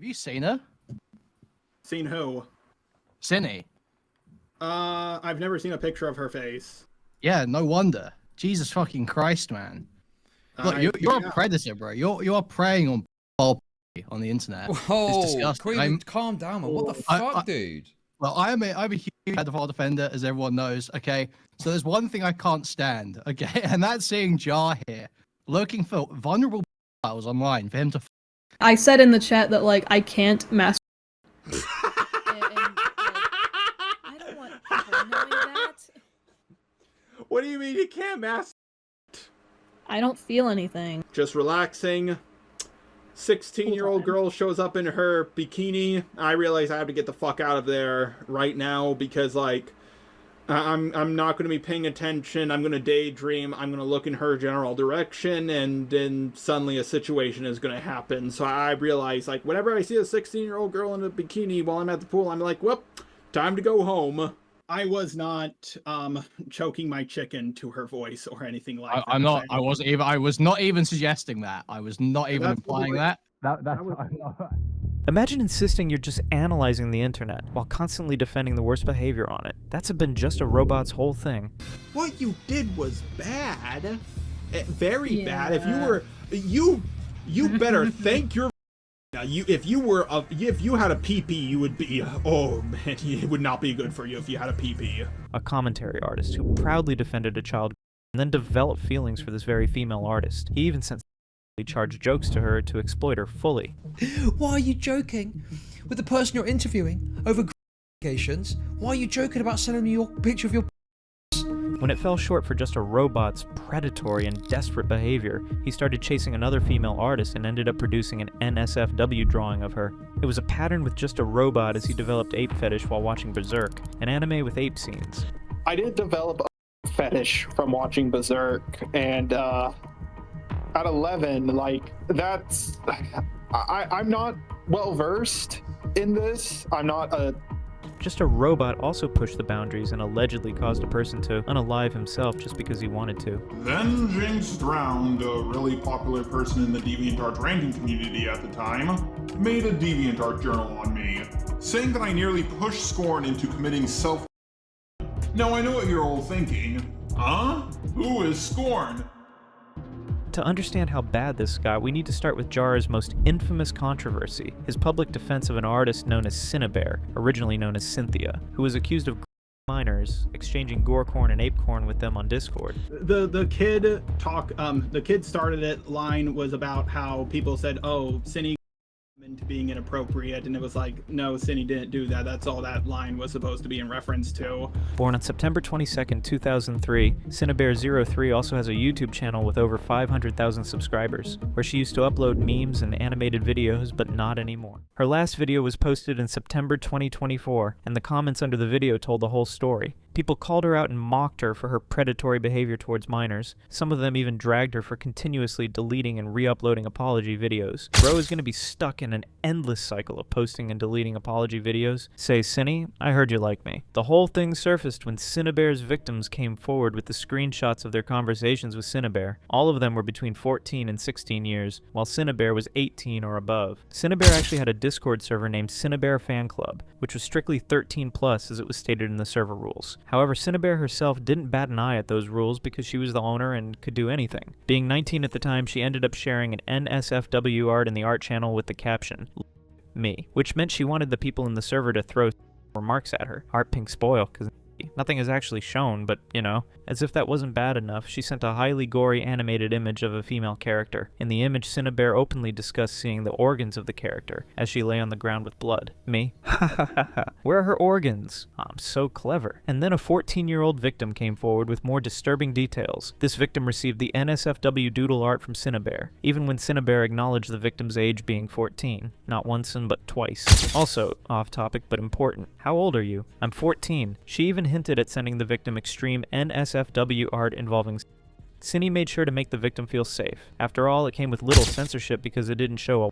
Have you seen her? Seen who? Synny. I've never seen a picture of her face. Yeah, no wonder. Jesus fucking Christ, man. Look, you're a predator, bro. You're preying on on the internet. Whoa, Queen, calm down, man. What the fuck, dude? Well, I'm a huge pedophile defender, as everyone knows. Okay, so there's one thing I can't stand. Okay, and that's seeing Jar here looking for vulnerable pedophiles online for him to. I said in the chat that like I can't masturbate. I don't want people knowing that. What do you mean you can't masturbate? I don't feel anything. Just relaxing. 16-year-old girl shows up in her bikini. I realize I have to get the fuck out of there right now because, like, I'm not going to be paying attention. I'm going to daydream. I'm going to look in her general direction, and then suddenly a situation is going to happen. So I realize, like, whenever I see a 16-year-old girl in a bikini while I'm at the pool, I'm like, whoop, time to go home. I was not choking my chicken to her voice or anything like that. I'm not. I was not even suggesting that. I was not even implying that. That's Imagine insisting you're just analyzing the internet while constantly defending the worst behavior on it. That's been just a robot's whole thing. What you did was bad. Very bad. If you were you better thank your now, if you had a PP, you would be, oh man, it would not be good for you if you had a PP. A commentary artist who proudly defended a child and then developed feelings for this very female artist. He even sent charged jokes to her to exploit her fully. Why are you joking with the person you're interviewing over allegations? Why are you joking about sending me your picture of your? When it fell short for just a robot's predatory and desperate behavior, he started chasing another female artist and ended up producing an NSFW drawing of her. It was a pattern with just a robot as he developed ape fetish while watching Berserk, an anime with ape scenes. I did develop a fetish from watching Berserk, and at 11, like, that's... I'm not well-versed in this. I'm not a... Just a robot also pushed the boundaries and allegedly caused a person to unalive himself just because he wanted to. Then Jinx Drowned, a really popular person in the DeviantArt ranking community at the time, made a DeviantArt journal on me, saying that I nearly pushed Scorn into committing self. Now I know what you're all thinking. Huh? Who is Scorn? To understand how bad this got, we need to start with Jar's most infamous controversy, his public defense of an artist known as Synnibear, originally known as Cynthia, who was accused of minors, exchanging gorecorn and apecorn with them on Discord. The kid started it line was about how people said, oh, Cinny into being inappropriate, and it was like, no, Cinny didn't do that. That's all that line was supposed to be in reference to. Born on September 22nd, 2003, Synnibear03 also has a YouTube channel with over 500,000 subscribers, where she used to upload memes and animated videos, but not anymore. Her last video was posted in September 2024, and the comments under the video told the whole story. People called her out and mocked her for her predatory behavior towards minors. Some of them even dragged her for continuously deleting and re-uploading apology videos. Bro is going to be stuck in an endless cycle of posting and deleting apology videos. Say, Cinny, I heard you like me. The whole thing surfaced when Synnibear's victims came forward with the screenshots of their conversations with Synnibear. All of them were between 14 and 16 years, while Synnibear was 18 or above. Synnibear actually had a Discord server named Synnibear Fan Club, which was strictly 13+ as it was stated in the server rules. However, Synnibear herself didn't bat an eye at those rules because she was the owner and could do anything. Being 19 at the time, she ended up sharing an NSFW art in the art channel with the caption, "Me," which meant she wanted the people in the server to throw remarks at her. Art pink spoil, because nothing is actually shown, but, you know, as if that wasn't bad enough, she sent a highly gory animated image of a female character. In the image, Synnibear openly discussed seeing the organs of the character as she lay on the ground with blood. Me? Ha ha ha ha. Where are her organs? I'm so clever. And then a 14-year-old victim came forward with more disturbing details. This victim received the NSFW doodle art from Synnibear, even when Synnibear acknowledged the victim's age being 14. Not once but twice. Also, off topic but important, how old are you? I'm 14. She even hinted at sending the victim extreme NSFW art involving Cinny made sure to make the victim feel safe. After all, it came with little censorship because it didn't show a...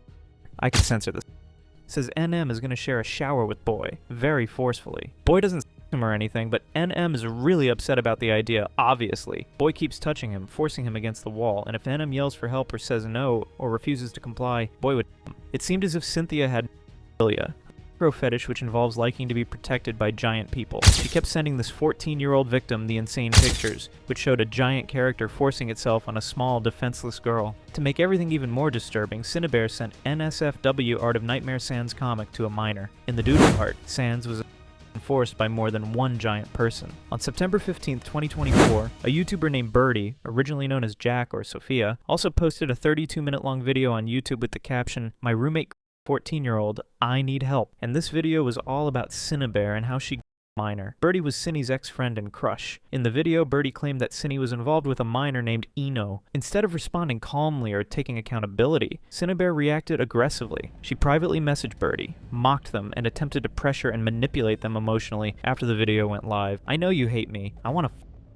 I can censor this. It says NM is going to share a shower with boy, very forcefully. Boy doesn't him or anything, but NM is really upset about the idea, obviously. Boy keeps touching him, forcing him against the wall, and if NM yells for help or says no, or refuses to comply, Boy would. It seemed as if Cynthia had philia, a fetish which involves liking to be protected by giant people. She kept sending this 14-year-old victim the insane pictures, which showed a giant character forcing itself on a small, defenseless girl. To make everything even more disturbing, Synnibear sent NSFW Art of Nightmare Sans comic to a minor. In the doodle art, Sans was enforced by more than one giant person. On September 15th, 2024, a YouTuber named Birdie, originally known as Jack or Sophia, also posted a 32-minute long video on YouTube with the caption, "My roommate 14-year-old, I need help." And this video was all about Synnibear and how she minor. Birdie was Cinny's ex-friend and crush. In the video, Birdie claimed that Cinny was involved with a minor named Eno. Instead of responding calmly or taking accountability, Synnibear reacted aggressively. She privately messaged Birdie, mocked them, and attempted to pressure and manipulate them emotionally after the video went live. "I know you hate me. I want to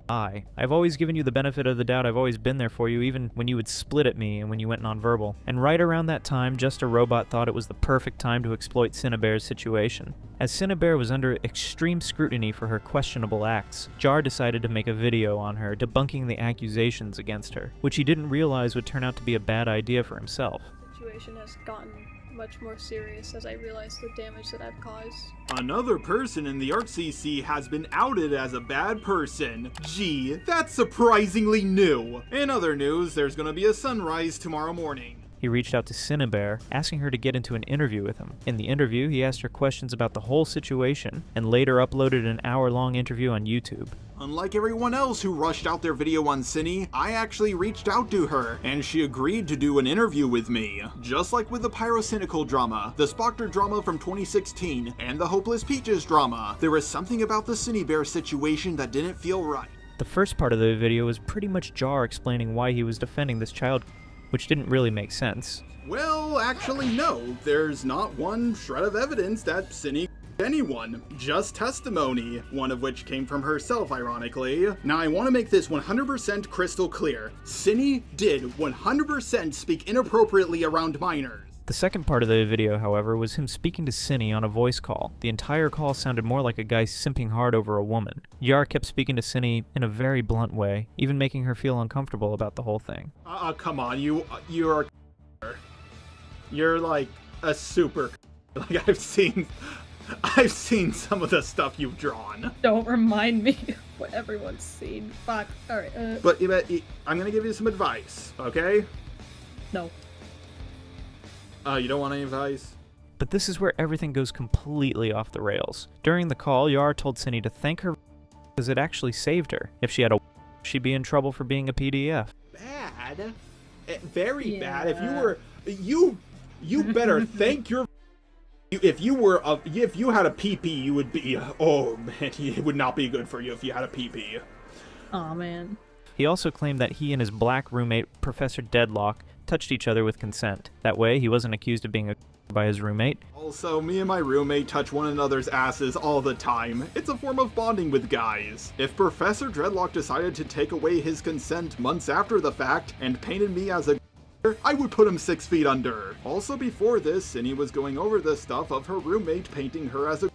I've always given you the benefit of the doubt. I've always been there for you, even when you would split at me and when you went nonverbal." And right around that time, Just a Robot thought it was the perfect time to exploit Synnibear's situation. As Synnibear was under extreme scrutiny for her questionable acts, Jar decided to make a video on her, debunking the accusations against her, which he didn't realize would turn out to be a bad idea for himself. The situation has gotten much more serious as I realize the damage that I've caused. Another person in the Art CC has been outed as a bad person. Gee, that's surprisingly new. In other news, there's gonna be a sunrise tomorrow morning. He reached out to Synnibear, asking her to get into an interview with him. In the interview, he asked her questions about the whole situation, and later uploaded an hour-long interview on YouTube. Unlike everyone else who rushed out their video on Cinny, I actually reached out to her, and she agreed to do an interview with me. Just like with the Pyrocynical drama, the Spoctor drama from 2016, and the Hopeless Peaches drama, there was something about the Synnibear situation that didn't feel right. The first part of the video was pretty much Jar explaining why he was defending this child, which didn't really make sense. Well, actually no, there's not one shred of evidence that Cinny anyone, just testimony, one of which came from herself, ironically. Now I want to make this 100% crystal clear. Cinny did 100% speak inappropriately around minors. The second part of the video, however, was him speaking to Cinny on a voice call. The entire call sounded more like a guy simping hard over a woman. Yar kept speaking to Cinny in a very blunt way, even making her feel uncomfortable about the whole thing. Come on, you're like a super, like I've seen some of the stuff you've drawn. Don't remind me of what everyone's seen. Fuck. Alright, But I'm gonna give you some advice, okay? No. You don't want any advice? But this is where everything goes completely off the rails. During the call, Yar told Cinny to thank her because it actually saved her. If she had a she'd be in trouble for being a PDF. Bad? Very bad. If Yeah. you better thank your. If you had a PP, you would be. Oh man, it would not be good for you if you had a PP. Aw, man. He also claimed that he and his black roommate, Professor Deadlock, touched each other with consent. That way, he wasn't accused of being a by his roommate. Also, me and my roommate touch one another's asses all the time. It's a form of bonding with guys. If Professor Dreadlock decided to take away his consent months after the fact and painted me as a I would put him 6 feet under. Also before this, Cinny was going over the stuff of her roommate painting her as a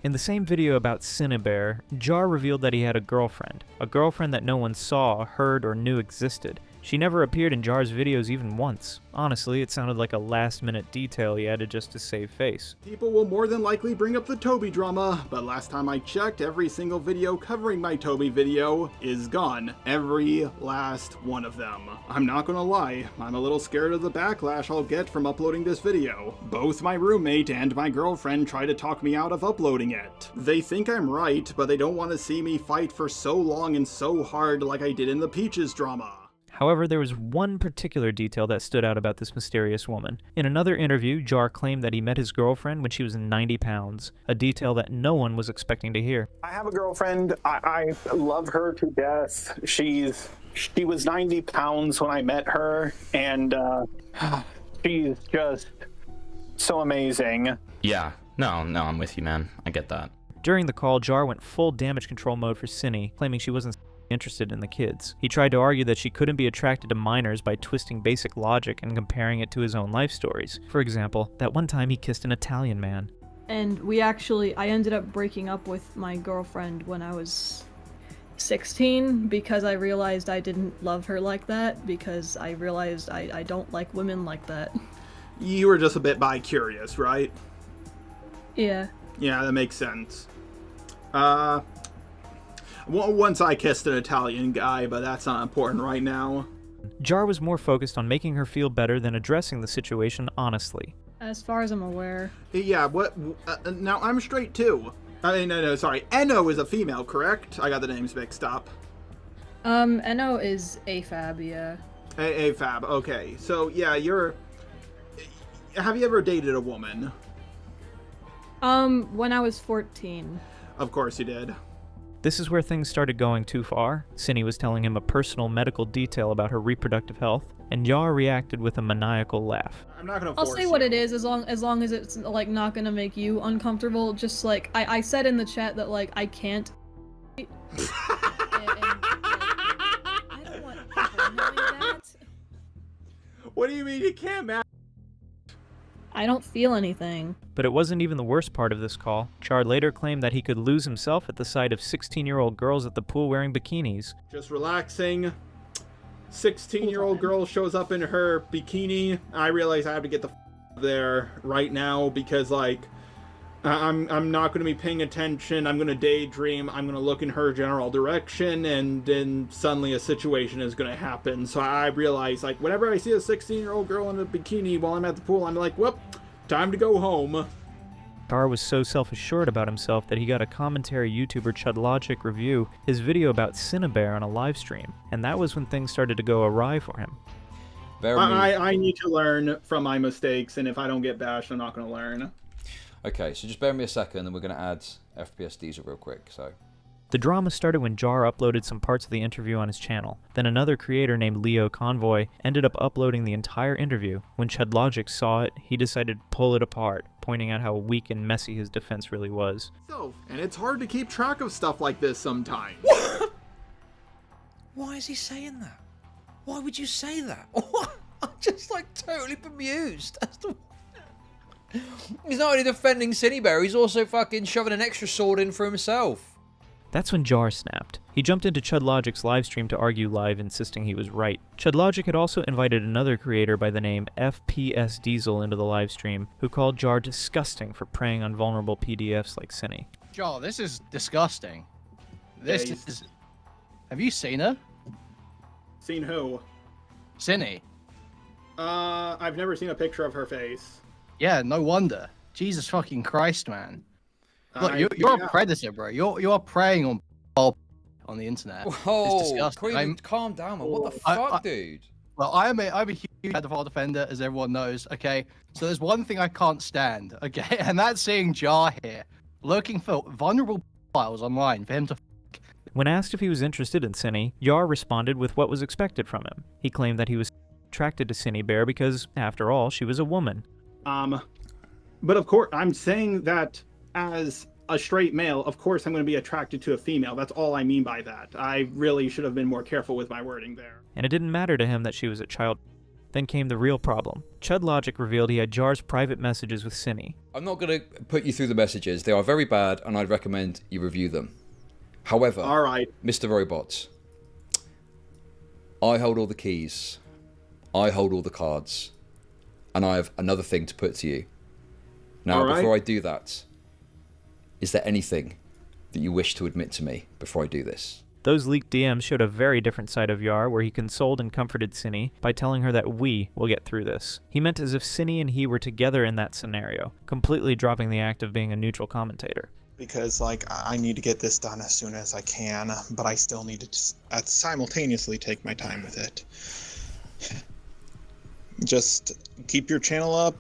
In the same video about Synnibear, Jar revealed that he had a girlfriend that no one saw, heard, or knew existed. She never appeared in Jar's videos even once. Honestly, it sounded like a last-minute detail he added just to save face. People will more than likely bring up the Toby drama, but last time I checked, every single video covering my Toby video is gone. Every last one of them. I'm not gonna lie, I'm a little scared of the backlash I'll get from uploading this video. Both my roommate and my girlfriend try to talk me out of uploading it. They think I'm right, but they don't want to see me fight for so long and so hard like I did in the Peaches drama. However, there was one particular detail that stood out about this mysterious woman. In another interview, Jar claimed that he met his girlfriend when she was 90 pounds, a detail that no one was expecting to hear. I have a girlfriend. I love her to death. She was 90 pounds when I met her, and she's just so amazing. Yeah, no, I'm with you, man. I get that. During the call, Jar went full damage control mode for Cinny, claiming she wasn't interested in the kids. He tried to argue that she couldn't be attracted to minors by twisting basic logic and comparing it to his own life stories. For example, that one time he kissed an Italian man. And I ended up breaking up with my girlfriend when I was 16 because I realized I didn't love her like that, because I realized I don't like women like that. You were just a bit bi-curious, right? Yeah. Yeah, that makes sense. Once I kissed an Italian guy, but that's not important right now. Jar was more focused on making her feel better than addressing the situation honestly. As far as I'm aware. Yeah, what? Now, I'm straight too. No, sorry. Eno is a female, correct? I got the names mixed up. Eno is AFAB, yeah. AFAB, okay. So, yeah, have you ever dated a woman? When I was 14. Of course you did. This is where things started going too far. Synni was telling him a personal medical detail about her reproductive health, and Yar reacted with a maniacal laugh. I'm not gonna I'll force say what it is, as long as it's like not gonna make you uncomfortable. Just like I said in the chat that like I can't. I don't want people knowing that. What do you mean you can't, man? I don't feel anything. But it wasn't even the worst part of this call. Char later claimed that he could lose himself at the sight of 16-year-old girls at the pool wearing bikinis. Just relaxing. 16-year-old girl shows up in her bikini. I realize I have to get the there right now because, like, I'm not going to be paying attention. I'm going to daydream. I'm going to look in her general direction, and then suddenly a situation is going to happen. So I realize, like, whenever I see a 16-year-old girl in a bikini while I'm at the pool, I'm like, whoop, time to go home. Char was so self-assured about himself that he got a commentary YouTuber ChudLogic review his video about Synnibear on a live stream, and that was when things started to go awry for him. I need to learn from my mistakes, and if I don't get bashed, I'm not going to learn. Okay, so just bear me a second, and we're going to add FPS Diesel real quick. So, the drama started when Jar uploaded some parts of the interview on his channel. Then another creator named Leo Convoy ended up uploading the entire interview. When ChudLogic saw it, he decided to pull it apart, pointing out how weak and messy his defense really was. And it's hard to keep track of stuff like this sometimes. Why is he saying that? Why would you say that? I'm just like totally bemused as to. He's not only defending Synnibear, he's also fucking shoving an extra sword in for himself. That's when Jar snapped. He jumped into ChudLogic's livestream to argue live, insisting he was right. ChudLogic had also invited another creator by the name FPS Diesel into the livestream, who called Jar disgusting for preying on vulnerable PDFs like Synni. Jar, this is disgusting. This is... Have you seen her? Seen who? Synni. I've never seen a picture of her face. Yeah, no wonder. Jesus fucking Christ, man. Look, you're a predator, bro. You're preying on on the internet. Whoa, it's disgusting. calm down, man. What the fuck, dude? Well, I'm a huge pedophile defender, as everyone knows. Okay, so there's one thing I can't stand. Okay, and that's seeing Jar here looking for vulnerable files online for him to. When asked if he was interested in Synni, Yar responded with what was expected from him. He claimed that he was attracted to Synnibear because, after all, she was a woman. But of course, I'm saying that as a straight male, of course I'm going to be attracted to a female. That's all I mean by that. I really should have been more careful with my wording there. And it didn't matter to him that she was a child. Then came the real problem. ChudLogic revealed he had Jar's private messages with Synni. I'm not going to put you through the messages. They are very bad, and I'd recommend you review them. However, all right, Mr. Robot, I hold all the keys. I hold all the cards. And I have another thing to put to you. Now, before I do that, is there anything that you wish to admit to me before I do this? Those leaked DMs showed a very different side of Yar, where he consoled and comforted Synni by telling her that we will get through this. He meant as if Synni and he were together in that scenario, completely dropping the act of being a neutral commentator. Because, like, I need to get this done as soon as I can, but I still need to simultaneously take my time with it. Just keep your channel up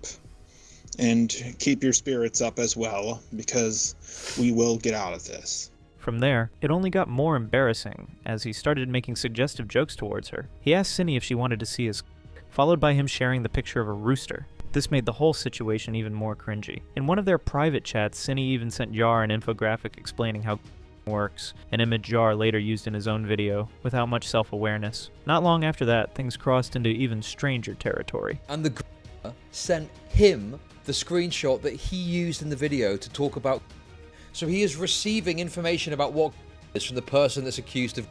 and keep your spirits up as well, because we will get out of this. From there, it only got more embarrassing as he started making suggestive jokes towards her. He asked Synni if she wanted to see his followed by him sharing the picture of a rooster. This made the whole situation even more cringy. In one of their private chats, Synni even sent Jar an infographic explaining how works, an image Jar later used in his own video, without much self-awareness. Not long after that, things crossed into even stranger territory. And the sent him the screenshot that he used in the video to talk about. So he is receiving information about what is from the person that's accused of,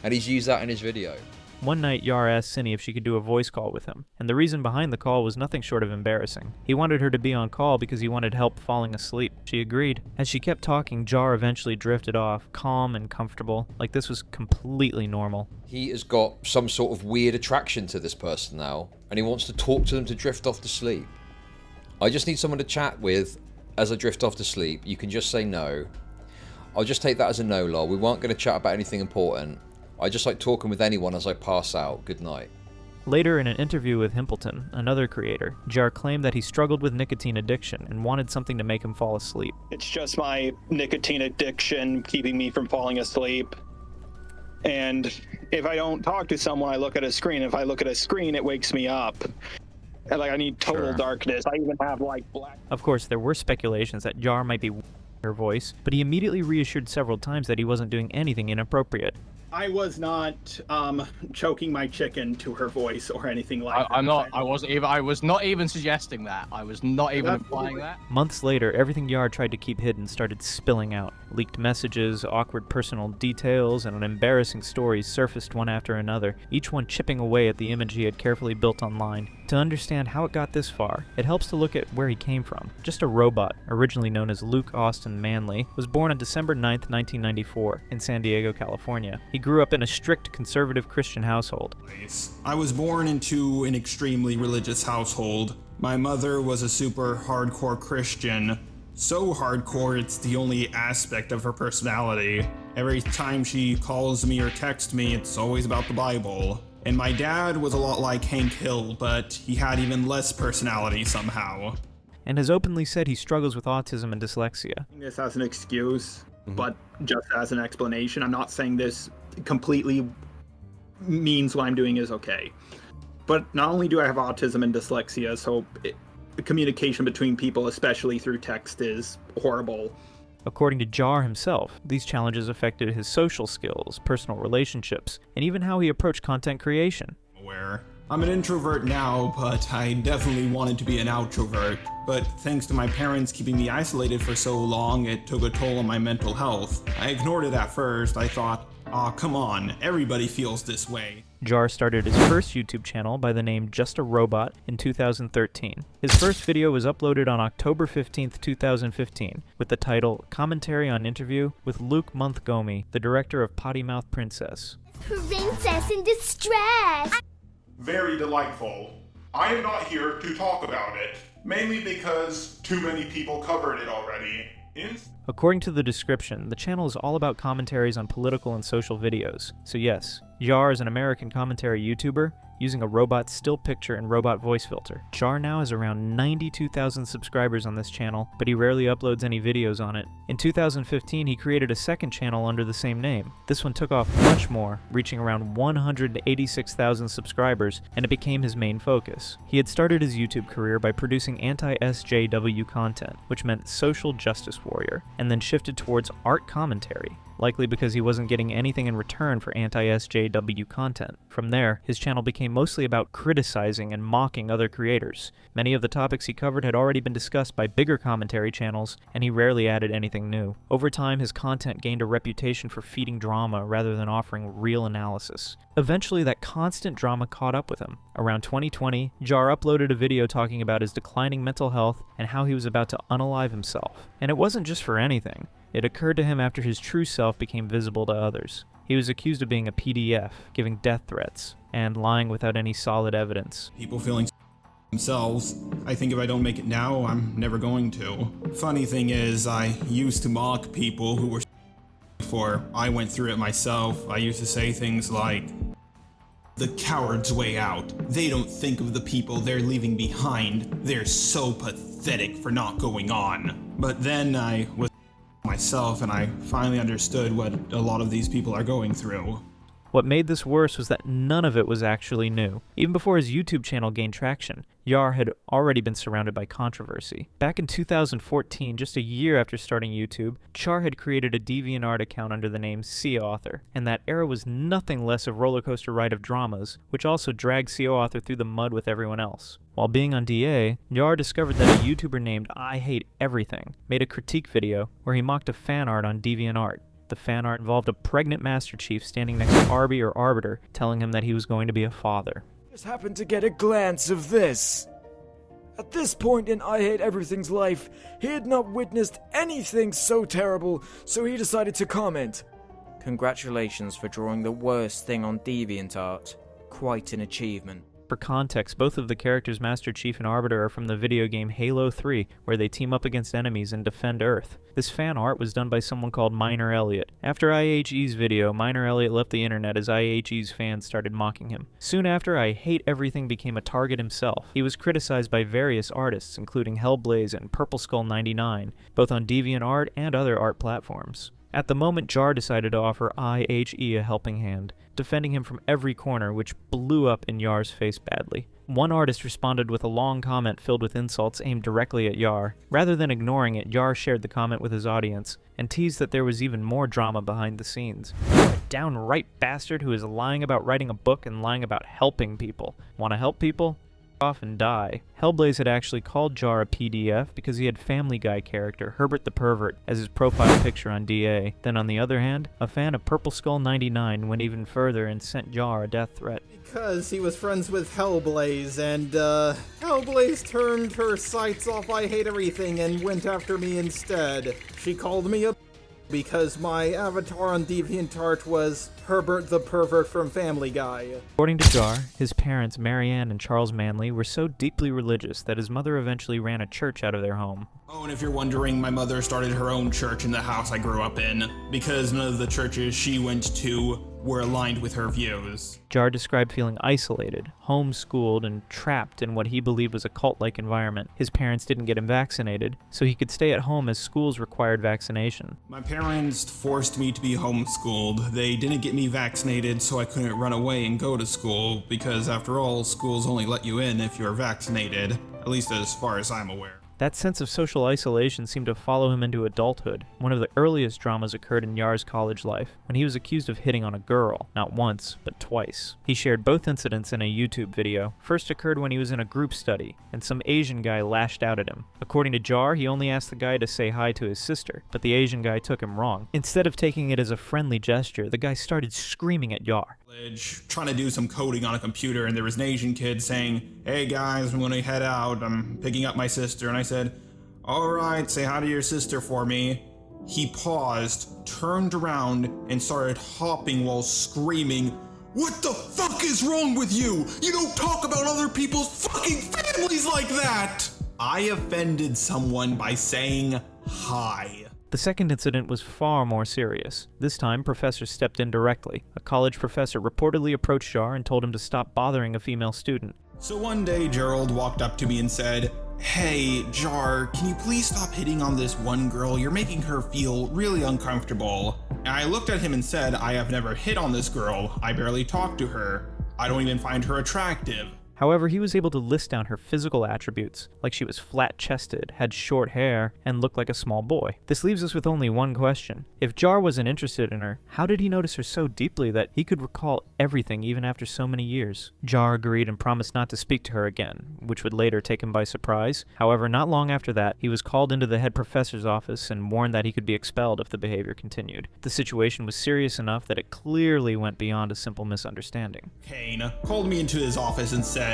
and he's used that in his video. One night, Yar asked Cinny if she could do a voice call with him, and the reason behind the call was nothing short of embarrassing. He wanted her to be on call because he wanted help falling asleep. She agreed. As she kept talking, Jar eventually drifted off, calm and comfortable, like this was completely normal. He has got some sort of weird attraction to this person now, and he wants to talk to them to drift off to sleep. I just need someone to chat with as I drift off to sleep. You can just say no. I'll just take that as a no, lol. We weren't going to chat about anything important. I just like talking with anyone as I pass out. Good night. Later, in an interview with Himpleton, another creator, Jar claimed that he struggled with nicotine addiction and wanted something to make him fall asleep. It's just my nicotine addiction keeping me from falling asleep. And if I don't talk to someone, I look at a screen. If I look at a screen, it wakes me up. And like I need total darkness. I even have like black. Of course, there were speculations that Jar might be her voice, but he immediately reassured several times that he wasn't doing anything inappropriate. I was not choking my chicken to her voice or anything like that. I was not even suggesting that. I was not even implying that. Months later, everything Yar tried to keep hidden started spilling out. Leaked messages, awkward personal details, and embarrassing stories surfaced one after another, each one chipping away at the image he had carefully built online. To understand how it got this far, it helps to look at where he came from. Just a robot, originally known as Luke Austin Manley, was born on December 9th, 1994, in San Diego, California. He grew up in a strict conservative Christian household. I was born into an extremely religious household. My mother was a super hardcore Christian. So hardcore, it's the only aspect of her personality. Every time she calls me or texts me, it's always about the Bible. And my dad was a lot like Hank Hill, but he had even less personality somehow. And has openly said he struggles with autism and dyslexia. This as an excuse, but just as an explanation. I'm not saying this completely means what I'm doing is okay. But not only do I have autism and dyslexia, so the communication between people, especially through text, is horrible. According to Jar himself, these challenges affected his social skills, personal relationships, and even how he approached content creation. I'm an introvert now, but I definitely wanted to be an outrovert. But thanks to my parents keeping me isolated for so long, it took a toll on my mental health. I ignored it at first. I thought, aw, come on, everybody feels this way. Jar started his first YouTube channel by the name Just a Robot in 2013. His first video was uploaded on October 15th, 2015, with the title Commentary on Interview with Luke Montgomery, the director of Potty Mouth Princess. Princess in distress! Very delightful. I am not here to talk about it, mainly because too many people covered it already. According to the description, the channel is all about commentaries on political and social videos. So yes, Jar is an American commentary YouTuber using a robot still picture and robot voice filter. Jar now has around 92,000 subscribers on this channel, but he rarely uploads any videos on it. In 2015, he created a second channel under the same name. This one took off much more, reaching around 186,000 subscribers, and it became his main focus. He had started his YouTube career by producing anti-SJW content, which meant social justice warrior, and then shifted towards art commentary, likely because he wasn't getting anything in return for anti-SJW content. From there, his channel became mostly about criticizing and mocking other creators. Many of the topics he covered had already been discussed by bigger commentary channels, and he rarely added anything new. Over time, his content gained a reputation for feeding drama rather than offering real analysis. Eventually, that constant drama caught up with him. Around 2020, Jar uploaded a video talking about his declining mental health and how he was about to unalive himself. And it wasn't just for anything. It occurred to him after his true self became visible to others. He was accused of being a PDF, giving death threats, and lying without any solid evidence. People feeling themselves. I think if I don't make it now, I'm never going to. Funny thing is, I used to mock people who were before I went through it myself. I used to say things like, the coward's way out. They don't think of the people they're leaving behind. They're so pathetic for not going on. But then I was myself, and I finally understood what a lot of these people are going through. What made this worse was that none of it was actually new. Even before his YouTube channel gained traction, Yar had already been surrounded by controversy. Back in 2014, just a year after starting YouTube, Char had created a DeviantArt account under the name Sea Author, and that era was nothing less a rollercoaster ride of dramas, which also dragged Sea Author through the mud with everyone else. While being on DA, Yar discovered that a YouTuber named I Hate Everything made a critique video where he mocked a fan art on DeviantArt. The fan art involved a pregnant Master Chief standing next to Arby or Arbiter, telling him that he was going to be a father. Just happened to get a glance of this. At this point in I Hate Everything's life, he had not witnessed anything so terrible, so he decided to comment. Congratulations for drawing the worst thing on DeviantArt. Quite an achievement. For context, both of the characters Master Chief and Arbiter are from the video game Halo 3, where they team up against enemies and defend Earth. This fan art was done by someone called Minor Elliott. After IHE's video, Minor Elliott left the internet as IHE's fans started mocking him. Soon after, I Hate Everything became a target himself. He was criticized by various artists, including Hellblaze and Purple Skull 99, both on DeviantArt and other art platforms. At the moment, Jar decided to offer IHE a helping hand, defending him from every corner, which blew up in Yar's face badly. One artist responded with a long comment filled with insults aimed directly at Yar. Rather than ignoring it, Yar shared the comment with his audience, and teased that there was even more drama behind the scenes. A downright bastard who is lying about writing a book and lying about helping people. Want to help people? Off and die. Hellblaze had actually called Jar a PDF because he had Family Guy character Herbert the Pervert as his profile picture on DA. Then on the other hand, a fan of Purple Skull 99 went even further and sent Jar a death threat. Because he was friends with Hellblaze, and Hellblaze turned her sights off I Hate Everything and went after me instead. She called me a because my avatar on DeviantArt was Herbert the Pervert from Family Guy. According to Jar, his parents, Marianne and Charles Manley, were so deeply religious that his mother eventually ran a church out of their home. Oh, and if you're wondering, my mother started her own church in the house I grew up in, because none of the churches she went to were aligned with her views. Jar described feeling isolated, homeschooled, and trapped in what he believed was a cult-like environment. His parents didn't get him vaccinated, so he could stay at home as schools required vaccination. My parents forced me to be homeschooled. They didn't get me vaccinated so I couldn't run away and go to school, because after all, schools only let you in if you're vaccinated, at least as far as I'm aware. That sense of social isolation seemed to follow him into adulthood. One of the earliest dramas occurred in Yar's college life, when he was accused of hitting on a girl, not once, but twice. He shared both incidents in a YouTube video. First occurred when he was in a group study, and some Asian guy lashed out at him. According to Jar, he only asked the guy to say hi to his sister, but the Asian guy took him wrong. Instead of taking it as a friendly gesture, the guy started screaming at Yar. Trying to do some coding on a computer, and there was an Asian kid saying, "Hey guys, I'm gonna head out, I'm picking up my sister," and I said, "Alright, say hi to your sister for me." He paused, turned around, and started hopping while screaming, "What the fuck is wrong with you? You don't talk about other people's fucking families like that!" I offended someone by saying hi. The second incident was far more serious. This time, professors stepped in directly. A college professor reportedly approached Jar and told him to stop bothering a female student. So one day, Gerald walked up to me and said, "Hey, Jar, can you please stop hitting on this one girl? You're making her feel really uncomfortable." And I looked at him and said, "I have never hit on this girl. I barely talk to her. I don't even find her attractive." However, he was able to list down her physical attributes, like she was flat-chested, had short hair, and looked like a small boy. This leaves us with only one question. If Jar wasn't interested in her, how did he notice her so deeply that he could recall everything even after so many years? Jar agreed and promised not to speak to her again, which would later take him by surprise. However, not long after that, he was called into the head professor's office and warned that he could be expelled if the behavior continued. The situation was serious enough that it clearly went beyond a simple misunderstanding. Kane called me into his office and said,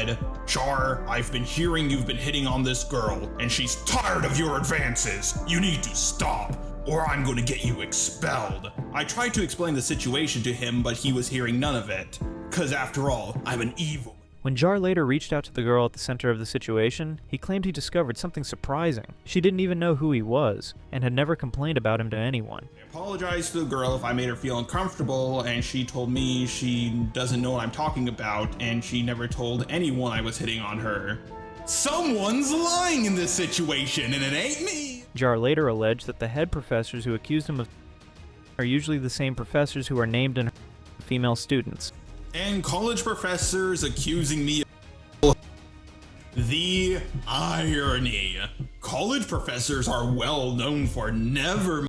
"Jar, I've been hearing you've been hitting on this girl, and she's tired of your advances. You need to stop, or I'm going to get you expelled." I tried to explain the situation to him, but he was hearing none of it. 'Cause after all, I'm an evil. When Jar later reached out to the girl at the center of the situation, he claimed he discovered something surprising. She didn't even know who he was, and had never complained about him to anyone. I apologized to the girl if I made her feel uncomfortable, and she told me she doesn't know what I'm talking about, and she never told anyone I was hitting on her. Someone's lying in this situation, and it ain't me! Jar later alleged that the head professors who accused him of are usually the same professors who are named in female students. And college professors accusing me of... The irony. College professors are well known for never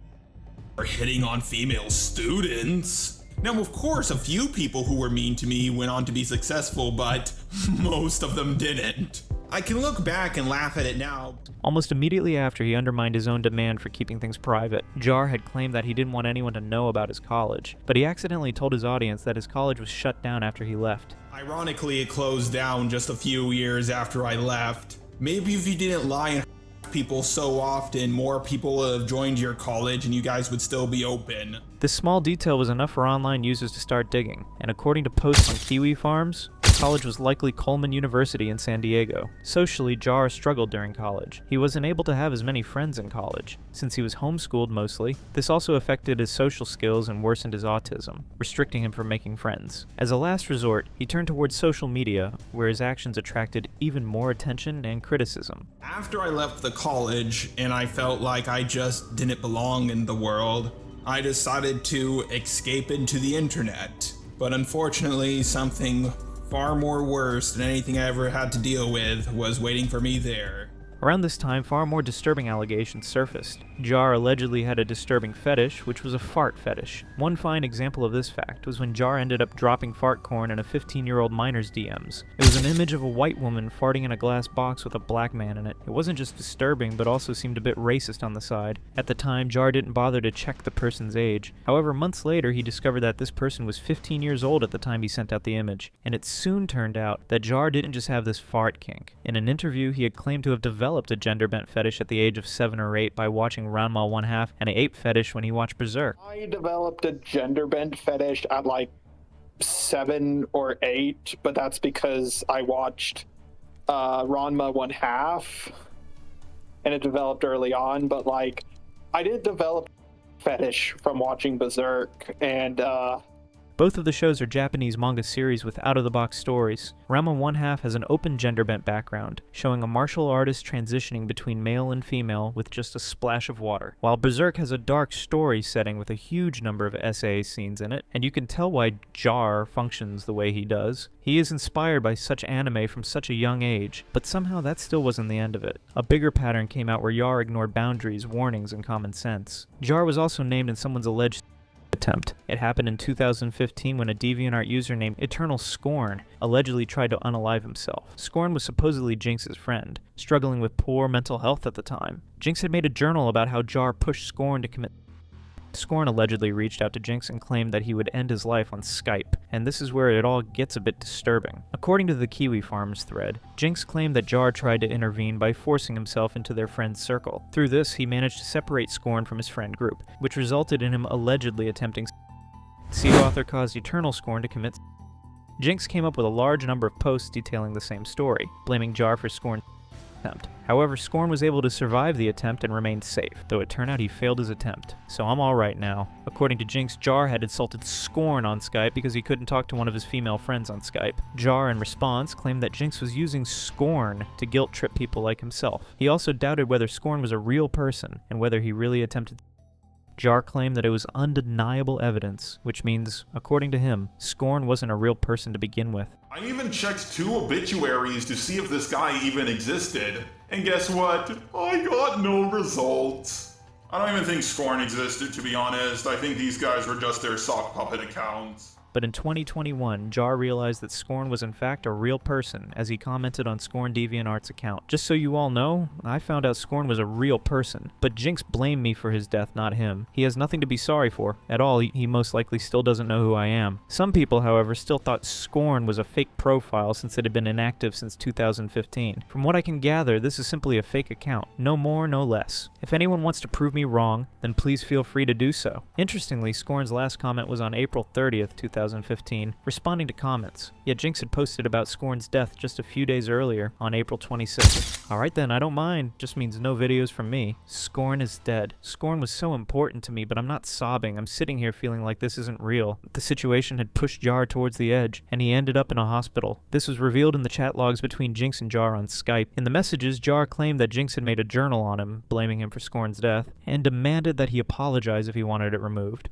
hitting on female students. Now, of course, a few people who were mean to me went on to be successful, but most of them didn't. I can look back and laugh at it now. Almost immediately after he undermined his own demand for keeping things private, Jar had claimed that he didn't want anyone to know about his college, but he accidentally told his audience that his college was shut down after he left. Ironically, it closed down just a few years after I left. Maybe if you didn't lie and people so often, more people would have joined your college and you guys would still be open. This small detail was enough for online users to start digging, and according to posts on Kiwi Farms, the college was likely Coleman University in San Diego. Socially, Jar struggled during college. He wasn't able to have as many friends in college, since he was homeschooled mostly. This also affected his social skills and worsened his autism, restricting him from making friends. As a last resort, he turned towards social media, where his actions attracted even more attention and criticism. After I left the college and I felt like I just didn't belong in the world, I decided to escape into the internet. But unfortunately, something far more worse than anything I ever had to deal with was waiting for me there. Around this time, far more disturbing allegations surfaced. Jar allegedly had a disturbing fetish, which was a fart fetish. One fine example of this fact was when Jar ended up dropping fart corn in a 15-year-old minor's DMs. It was an image of a white woman farting in a glass box with a black man in it. It wasn't just disturbing, but also seemed a bit racist on the side. At the time, Jar didn't bother to check the person's age. However, months later, he discovered that this person was 15 years old at the time he sent out the image, and it soon turned out that Jar didn't just have this fart kink. In an interview, he had claimed to have developed a gender-bent fetish at the age of 7 or 8 by watching Ranma 1/2, and an ape fetish when he watched Berserk. I developed a gender-bent fetish at like 7 or 8, but that's because I watched Ranma 1/2, and it developed early on. But like, I did develop a fetish from watching Berserk, and both of the shows are Japanese manga series with out-of-the-box stories. Ranma 1/2 has an open gender-bent background, showing a martial artist transitioning between male and female with just a splash of water, while Berserk has a dark story setting with a huge number of SA scenes in it, and you can tell why Jar functions the way he does. He is inspired by such anime from such a young age, but somehow that still wasn't the end of it. A bigger pattern came out where Jar ignored boundaries, warnings, and common sense. Jar was also named in someone's alleged attempt. It happened in 2015 when a DeviantArt user named Eternal Scorn allegedly tried to unalive himself. Scorn was supposedly Jinx's friend, struggling with poor mental health at the time. Jinx had made a journal about how Jar pushed Scorn to commit. Scorn allegedly reached out to Jinx and claimed that he would end his life on Skype, and this is where it all gets a bit disturbing. According to the Kiwi Farms thread, Jinx claimed that Jar tried to intervene by forcing himself into their friend's circle. Through this, he managed to separate Scorn from his friend group, which resulted in him allegedly attempting. Seed author caused Eternal Scorn to commit. Jinx came up with a large number of posts detailing the same story, blaming Jar for Scorn's attempt. However, Scorn was able to survive the attempt and remained safe, though it turned out he failed his attempt. So I'm alright now. According to Jinx, Jar had insulted Scorn on Skype because he couldn't talk to one of his female friends on Skype. Jar, in response, claimed that Jinx was using Scorn to guilt-trip people like himself. He also doubted whether Scorn was a real person and whether he really attempted. Jar claimed that it was undeniable evidence, which means, according to him, Scorn wasn't a real person to begin with. I even checked 2 obituaries to see if this guy even existed, and guess what? I got no results. I don't even think Scorn existed, to be honest. I think these guys were just their sock puppet accounts. But in 2021, Jar realized that Scorn was in fact a real person, as he commented on Scorn DeviantArt's account. Just so you all know, I found out Scorn was a real person, but Jinx blamed me for his death, not him. He has nothing to be sorry for. At all, he most likely still doesn't know who I am. Some people, however, still thought Scorn was a fake profile since it had been inactive since 2015. From what I can gather, this is simply a fake account. No more, no less. If anyone wants to prove me wrong, then please feel free to do so. Interestingly, Scorn's last comment was on April 30th, 2015, responding to comments. Yet Jinx had posted about Scorn's death just a few days earlier, on April 26th. Alright then, I don't mind. Just means no videos from me. Scorn is dead. Scorn was so important to me, but I'm not sobbing. I'm sitting here feeling like this isn't real. The situation had pushed Jar towards the edge, and he ended up in a hospital. This was revealed in the chat logs between Jinx and Jar on Skype. In the messages, Jar claimed that Jinx had made a journal on him, blaming him for Scorn's death, and demanded that he apologize if he wanted it removed.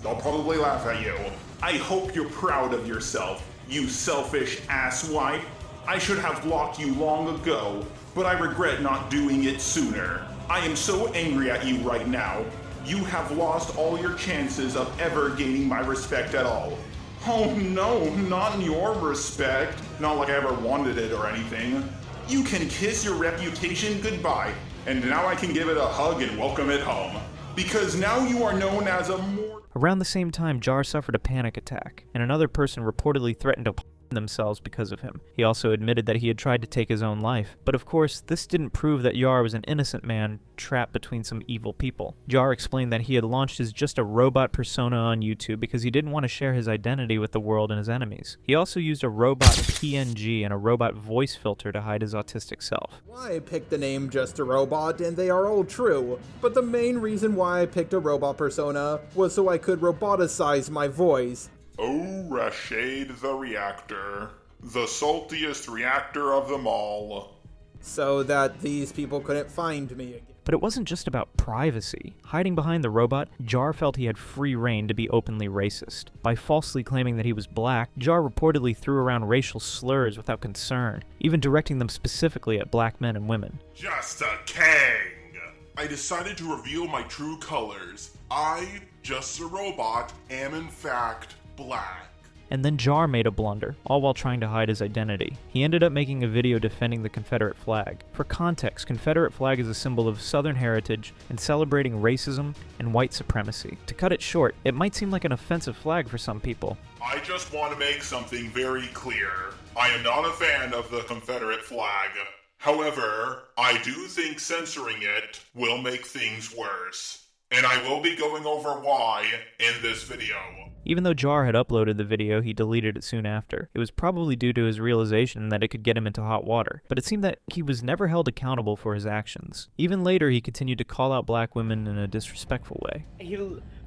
They'll probably laugh at you. I hope you're proud of yourself, you selfish asswipe. I should have blocked you long ago, but I regret not doing it sooner. I am so angry at you right now. You have lost all your chances of ever gaining my respect at all. Oh no, not your respect. Not like I ever wanted it or anything. You can kiss your reputation goodbye, and now I can give it a hug and welcome it home. Because now you are known as a mortal. Around the same time, Jar suffered a panic attack, and another person reportedly threatened to themselves because of him. He also admitted that he had tried to take his own life, but of course this didn't prove that Yar was an innocent man trapped between some evil people. Jar explained that he had launched as just a robot persona on YouTube because he didn't want to share his identity with the world and his enemies. He also used a robot PNG and a robot voice filter to hide his autistic self. I picked the name Just a Robot, and they are all true, but the main reason why I picked a robot persona was so I could roboticize my voice. Oh, Rashid the Reactor. The saltiest reactor of them all. So that these people couldn't find me again. But it wasn't just about privacy. Hiding behind the robot, Jar felt he had free reign to be openly racist. By falsely claiming that he was black, Jar reportedly threw around racial slurs without concern, even directing them specifically at black men and women. Just a king! I decided to reveal my true colors. I, Just a Robot, am in fact black. And then Jar made a blunder, all while trying to hide his identity. He ended up making a video defending the Confederate flag. For context, Confederate flag is a symbol of Southern heritage and celebrating racism and white supremacy. To cut it short, it might seem like an offensive flag for some people. I just want to make something very clear. I am not a fan of the Confederate flag. However, I do think censoring it will make things worse. And I will be going over why in this video. Even though Jar had uploaded the video, he deleted it soon after. It was probably due to his realization that it could get him into hot water, but it seemed that he was never held accountable for his actions. Even later, he continued to call out black women in a disrespectful way. He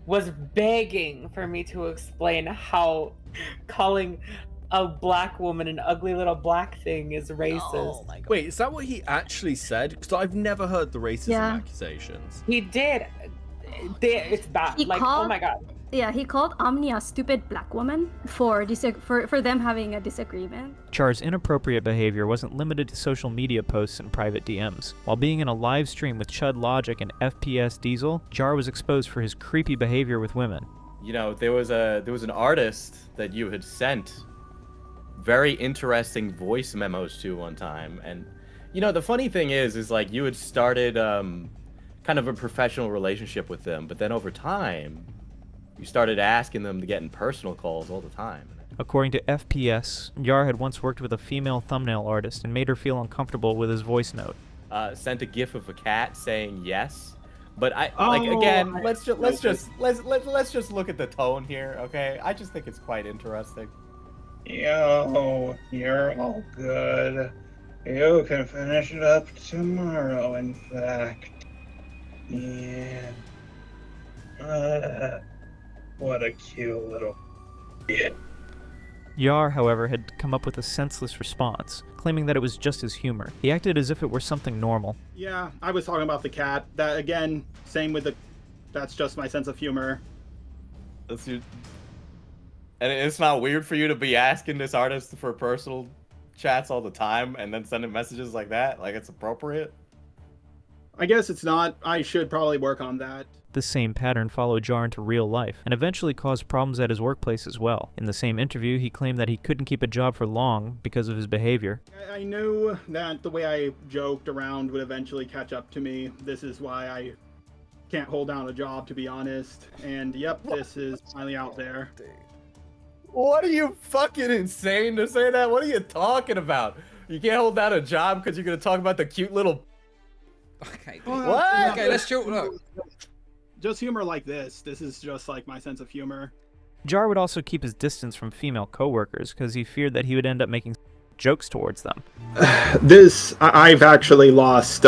was begging for me to explain how calling a black woman an ugly little black thing is racist. Oh my God. Wait, is that what he actually said? Because I've never heard the racism accusations. He did. It's bad. Oh my God. Yeah, he called Omni a stupid black woman for them having a disagreement. Jar's inappropriate behavior wasn't limited to social media posts and private DMs. While being in a live stream with Chud Logic and FPS Diesel, Jar was exposed for his creepy behavior with women. You know, there was an artist that you had sent very interesting voice memos to one time, and you know, the funny thing is like you had started kind of a professional relationship with them, but then over time you started asking them to get in personal calls all the time. According to FPS, Jar had once worked with a female thumbnail artist and made her feel uncomfortable with his voice note. Sent a gif of a cat saying yes, but let's just look at the tone here, okay? I just think it's quite interesting. Yo, you're all good. You can finish it up tomorrow, in fact. Yeah. What a cute little shit. Yar, however, had come up with a senseless response, claiming that it was just his humor. He acted as if it were something normal. Yeah, I was talking about the cat. That, again, same with the... That's just my sense of humor. That's your... And it's not weird for you to be asking this artist for personal chats all the time and then sending messages like that? Like, it's appropriate? I guess it's not. I should probably work on that. The same pattern followed Jar into real life, and eventually caused problems at his workplace as well. In the same interview, he claimed that he couldn't keep a job for long because of his behavior. I knew that the way I joked around would eventually catch up to me. This is why I can't hold down a job, to be honest. And yep, this is finally out there. What are you fucking insane to say that? What are you talking about? You can't hold down a job because you're going to talk about the cute little... Okay. What? Okay, let's joke. Look. Just humor like this. This is just like my sense of humor. Jar would also keep his distance from female coworkers because he feared that he would end up making jokes towards them. I've actually lost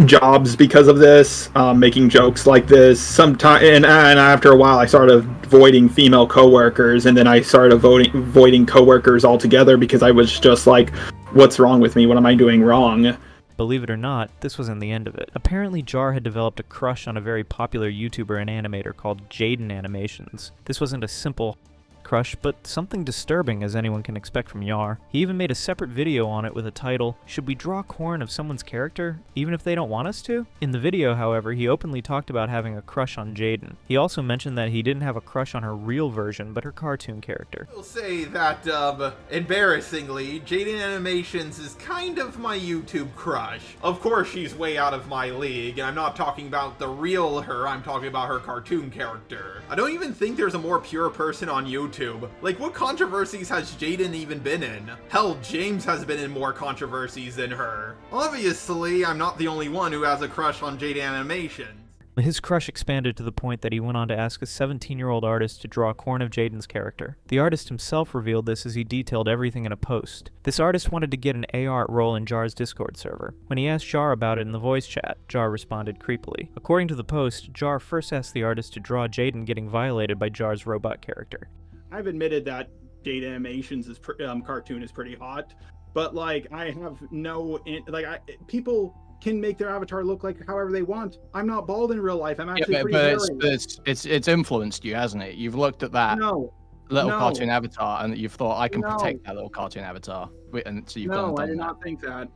jobs because of this, making jokes like this. Sometime and after a while, I started avoiding female coworkers, and then I started avoiding coworkers altogether because I was just like, "What's wrong with me? What am I doing wrong?" Believe it or not, this wasn't the end of it. Apparently Jar had developed a crush on a very popular YouTuber and animator called Jaden Animations. This wasn't a simple crush, but something disturbing, as anyone can expect from Yar. He even made a separate video on it with a title, "Should we draw corn of someone's character, even if they don't want us to?" In the video, however, he openly talked about having a crush on Jaden. He also mentioned that he didn't have a crush on her real version, but her cartoon character. I will say that, embarrassingly, Jaden Animations is kind of my YouTube crush. Of course she's way out of my league, and I'm not talking about the real her, I'm talking about her cartoon character. I don't even think there's a more pure person on YouTube. Like, what controversies has Jaden even been in? Hell, James has been in more controversies than her. Obviously, I'm not the only one who has a crush on Jaden Animations. His crush expanded to the point that he went on to ask a 17-year-old artist to draw corn of Jaden's character. The artist himself revealed this as he detailed everything in a post. This artist wanted to get an AR role in Jar's Discord server. When he asked Jar about it in the voice chat, Jar responded creepily. According to the post, Jar first asked the artist to draw Jaden getting violated by Jar's robot character. I've admitted that Jaden Animations' cartoon is pretty hot, but like I have no people can make their avatar look like however they want. I'm not bald in real life. I'm actually pretty hairy. It's influenced you, hasn't it? You've looked at that little cartoon avatar and you've thought, I can protect that little cartoon avatar, and so you've gone and done I did that. not think that.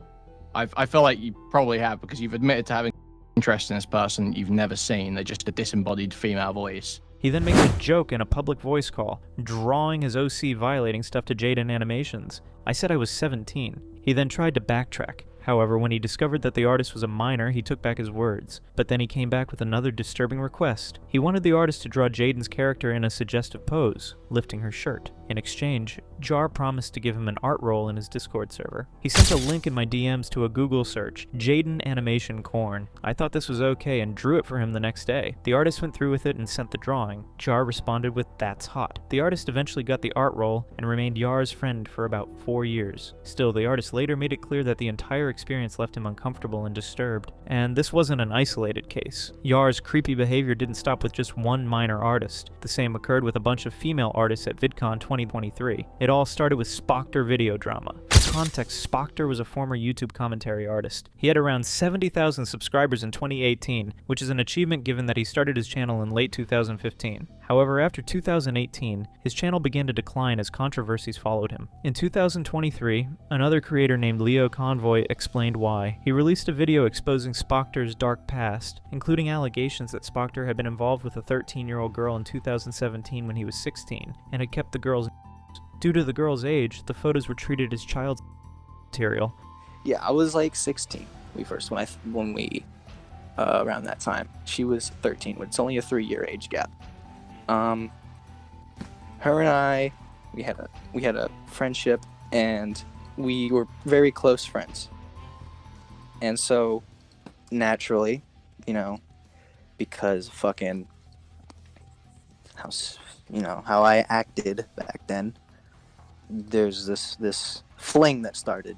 I feel like you probably have, because you've admitted to having interest in this person you've never seen. They're just a disembodied female voice. He then makes a joke in a public voice call, drawing his OC violating stuff to Jaden Animations. I said I was 17. He then tried to backtrack. However, when he discovered that the artist was a minor, he took back his words. But then he came back with another disturbing request. He wanted the artist to draw Jaden's character in a suggestive pose, lifting her shirt. In exchange, Jar promised to give him an art role in his Discord server. He sent a link in my DMs to a Google search, Jaden Animation Corn. I thought this was okay and drew it for him the next day. The artist went through with it and sent the drawing. Jar responded with, "That's hot." The artist eventually got the art role and remained Yar's friend for about 4 years. Still, the artist later made it clear that the entire experience left him uncomfortable and disturbed. And this wasn't an isolated case. Yar's creepy behavior didn't stop with just one minor artist. The same occurred with a bunch of female artists at VidCon 2023. It all started with Spoctor video drama. For context, Spoctor was a former YouTube commentary artist. He had around 70,000 subscribers in 2018, which is an achievement given that he started his channel in late 2015. However, after 2018, his channel began to decline as controversies followed him. In 2023, another creator named Leo Convoy explained why. He released a video exposing Spoctor's dark past, including allegations that Spoctor had been involved with a 13-year-old girl in 2017 when he was 16, and had kept the girl's. Due to the girl's age, the photos were treated as child material. Yeah, I was like 16 when we around that time. She was 13. It's only a 3-year age gap. Her and I, we had a friendship, and we were very close friends. And so, naturally, because fucking how I acted back then, there's this fling that started,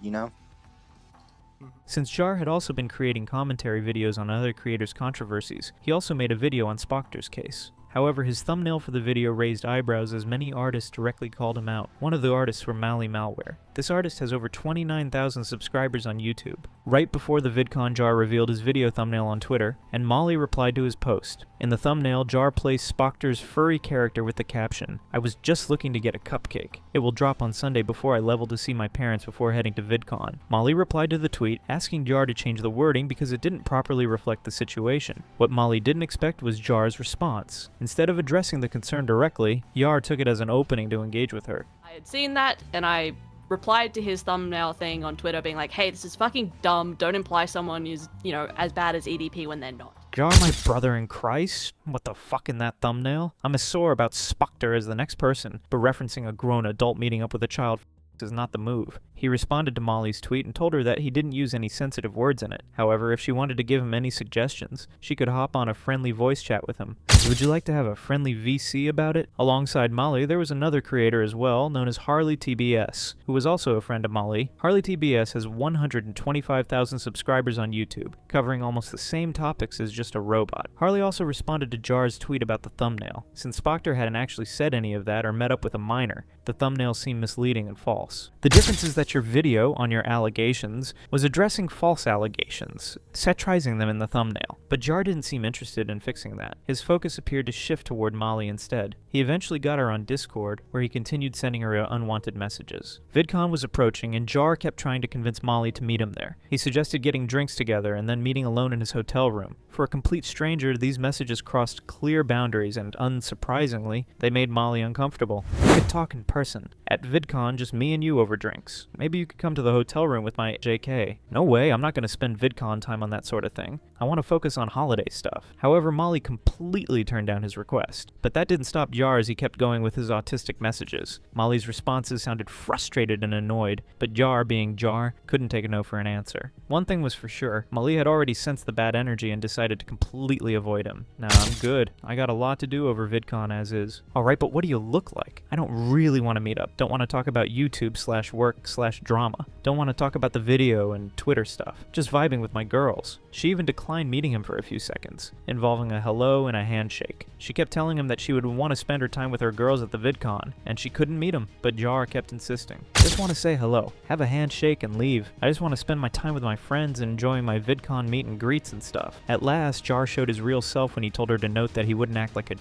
Since Jar had also been creating commentary videos on other creators' controversies, he also made a video on Spoctor's case. However, his thumbnail for the video raised eyebrows as many artists directly called him out. One of the artists were Mally Malware. This artist has over 29,000 subscribers on YouTube. Right before the VidCon, Jar revealed his video thumbnail on Twitter, and Molly replied to his post. In the thumbnail, Jar placed Spoctor's furry character with the caption, "I was just looking to get a cupcake. It will drop on Sunday before I level to see my parents before heading to VidCon." Molly replied to the tweet, asking Jar to change the wording because it didn't properly reflect the situation. What Molly didn't expect was Jar's response. Instead of addressing the concern directly, Yar took it as an opening to engage with her. I had seen that, and I replied to his thumbnail thing on Twitter being like, "Hey, this is fucking dumb. Don't imply someone is, as bad as EDP when they're not." Jar, my brother in Christ? What the fuck in that thumbnail? I'm as sore about Spoctor as the next person, but referencing a grown adult meeting up with a child is not the move. He responded to Molly's tweet and told her that he didn't use any sensitive words in it. However, if she wanted to give him any suggestions, she could hop on a friendly voice chat with him. Would you like to have a friendly VC about it? Alongside Molly, there was another creator as well, known as Harley TBS, who was also a friend of Molly. Harley TBS has 125,000 subscribers on YouTube, covering almost the same topics as just a robot. Harley also responded to Jar's tweet about the thumbnail. Since Spoctor hadn't actually said any of that or met up with a minor, the thumbnail seemed misleading and false. The difference is that feature video on your allegations was addressing false allegations, satirizing them in the thumbnail. But Jar didn't seem interested in fixing that. His focus appeared to shift toward Molly instead. He eventually got her on Discord, where he continued sending her unwanted messages. VidCon was approaching, and Jar kept trying to convince Molly to meet him there. He suggested getting drinks together and then meeting alone in his hotel room. For a complete stranger, these messages crossed clear boundaries, and unsurprisingly, they made Molly uncomfortable. We could talk in person. At VidCon, just me and you over drinks. Maybe you could come to the hotel room with my JK. No way, I'm not going to spend VidCon time on that sort of thing. I want to focus on holiday stuff. However, Molly completely turned down his request. But that didn't stop Jar as he kept going with his autistic messages. Molly's responses sounded frustrated and annoyed, but Jar, being Jar, couldn't take a no for an answer. One thing was for sure, Molly had already sensed the bad energy and decided to completely avoid him. Nah, I'm good. I got a lot to do over VidCon as is. Alright, but what do you look like? I don't really want to meet up. Don't want to talk about YouTube/work/drama. Don't want to talk about the video and Twitter stuff. Just vibing with my girls. She even declined meeting him for a few seconds, involving a hello and a handshake. She kept telling him that she would want to spend her time with her girls at the VidCon, and she couldn't meet him, but Jar kept insisting. I just want to say hello, have a handshake, and leave. I just want to spend my time with my friends and enjoying my VidCon meet and greets and stuff. At last, Jar showed his real self when he told her to note that he wouldn't act like a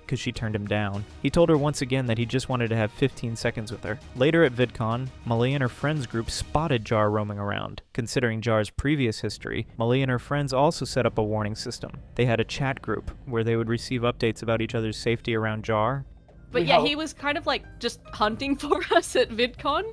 because she turned him down. He told her once again that he just wanted to have 15 seconds with her. Later at VidCon, Molly and her friends group spotted Jar roaming around. Considering Jar's previous history, Molly and her friends also set up a warning system. They had a chat group where they would receive updates about each other's safety around Jar. But yeah, he was kind of like just hunting for us at VidCon.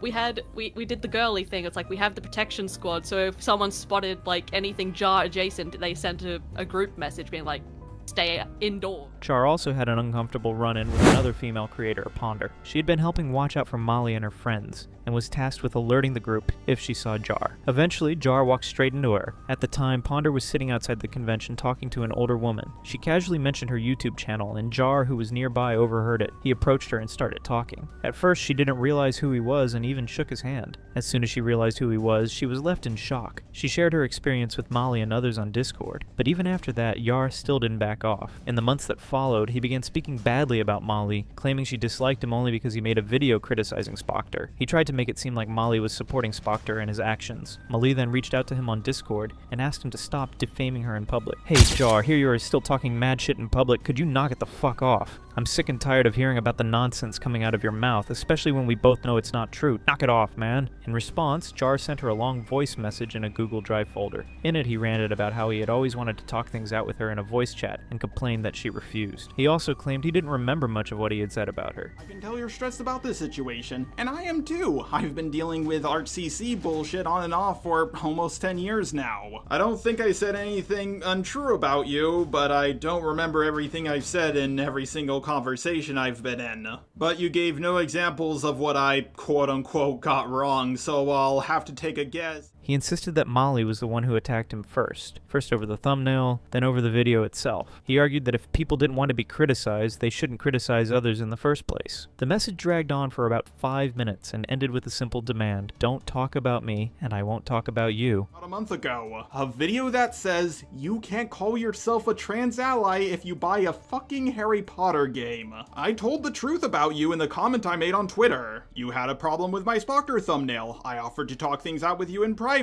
We did the girly thing. It's like we have the protection squad, so if someone spotted like anything Jar adjacent, they sent a group message being like, stay indoors. Jar also had an uncomfortable run-in with another female creator, Ponder. She had been helping watch out for Molly and her friends, and was tasked with alerting the group if she saw Jar. Eventually, Jar walked straight into her. At the time, Ponder was sitting outside the convention talking to an older woman. She casually mentioned her YouTube channel, and Jar, who was nearby, overheard it. He approached her and started talking. At first, she didn't realize who he was and even shook his hand. As soon as she realized who he was, she was left in shock. She shared her experience with Molly and others on Discord, but even after that, Jar still didn't back off. In the months that followed, he began speaking badly about Molly, claiming she disliked him only because he made a video criticizing Spoctor. He tried to make it seem like Molly was supporting Spoctor and his actions. Molly then reached out to him on Discord and asked him to stop defaming her in public. Hey Jar, here you are still talking mad shit in public, could you knock it the fuck off? I'm sick and tired of hearing about the nonsense coming out of your mouth, especially when we both know it's not true. Knock it off, man. In response, Jar sent her a long voice message in a Google Drive folder. In it, he ranted about how he had always wanted to talk things out with her in a voice chat and complained that she refused. He also claimed he didn't remember much of what he had said about her. I can tell you're stressed about this situation, and I am too. I've been dealing with ArtCC bullshit on and off for almost 10 years now. I don't think I said anything untrue about you, but I don't remember everything I've said in every single conversation I've been in. But you gave no examples of what I quote-unquote got wrong, so I'll have to take a guess. He insisted that Molly was the one who attacked him first over the thumbnail, then over the video itself. He argued that if people didn't want to be criticized, they shouldn't criticize others in the first place. The message dragged on for about 5 minutes and ended with a simple demand: don't talk about me, and I won't talk about you. About a month ago, a video that says you can't call yourself a trans ally if you buy a fucking Harry Potter game. I told the truth about you in the comment I made on Twitter. You had a problem with my Spoctor thumbnail. I offered to talk things out with you in private.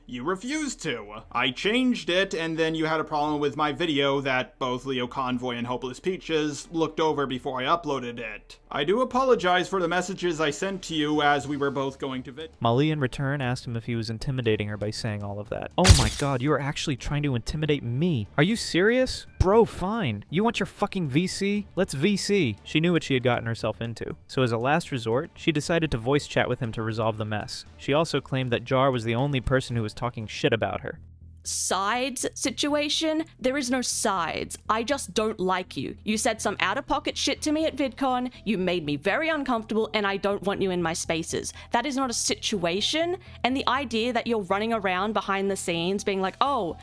You refused to. I changed it, and then you had a problem with my video that both Leo Convoy and Hopeless Peaches looked over before I uploaded it. I do apologize for the messages I sent to you as we were both going to Molly in return asked him if he was intimidating her by saying all of that. Oh my god, you are actually trying to intimidate me. Are you serious? Bro, fine. You want your fucking VC? Let's VC. She knew what she had gotten herself into. So as a last resort, she decided to voice chat with him to resolve the mess. She also claimed that Jar was the only person who was talking shit about her. Sides situation? There is no sides. I just don't like you. You said some out-of-pocket shit to me at VidCon, you made me very uncomfortable, and I don't want you in my spaces. That is not a situation, and the idea that you're running around behind the scenes being like, oh,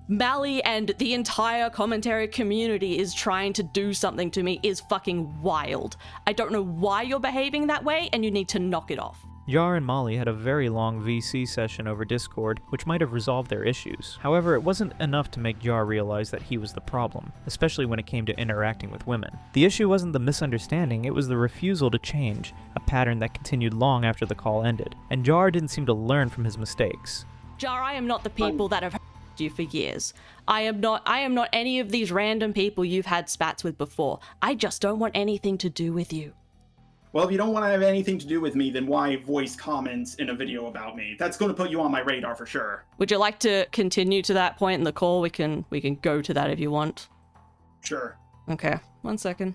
Mally and the entire commentary community is trying to do something to me is fucking wild. I don't know why you're behaving that way, and you need to knock it off. Jar and Molly had a very long VC session over Discord, which might have resolved their issues. However, it wasn't enough to make Jar realize that he was the problem, especially when it came to interacting with women. The issue wasn't the misunderstanding, it was the refusal to change, a pattern that continued long after the call ended, and Jar didn't seem to learn from his mistakes. Jar, I am not the people that have hurt you for years. I am not any of these random people you've had spats with before. I just don't want anything to do with you. Well, if you don't want to have anything to do with me, then why voice comments in a video about me? That's going to put you on my radar for sure. Would you like to continue to that point in the call? We can go to that if you want. Sure. Okay, 1 second.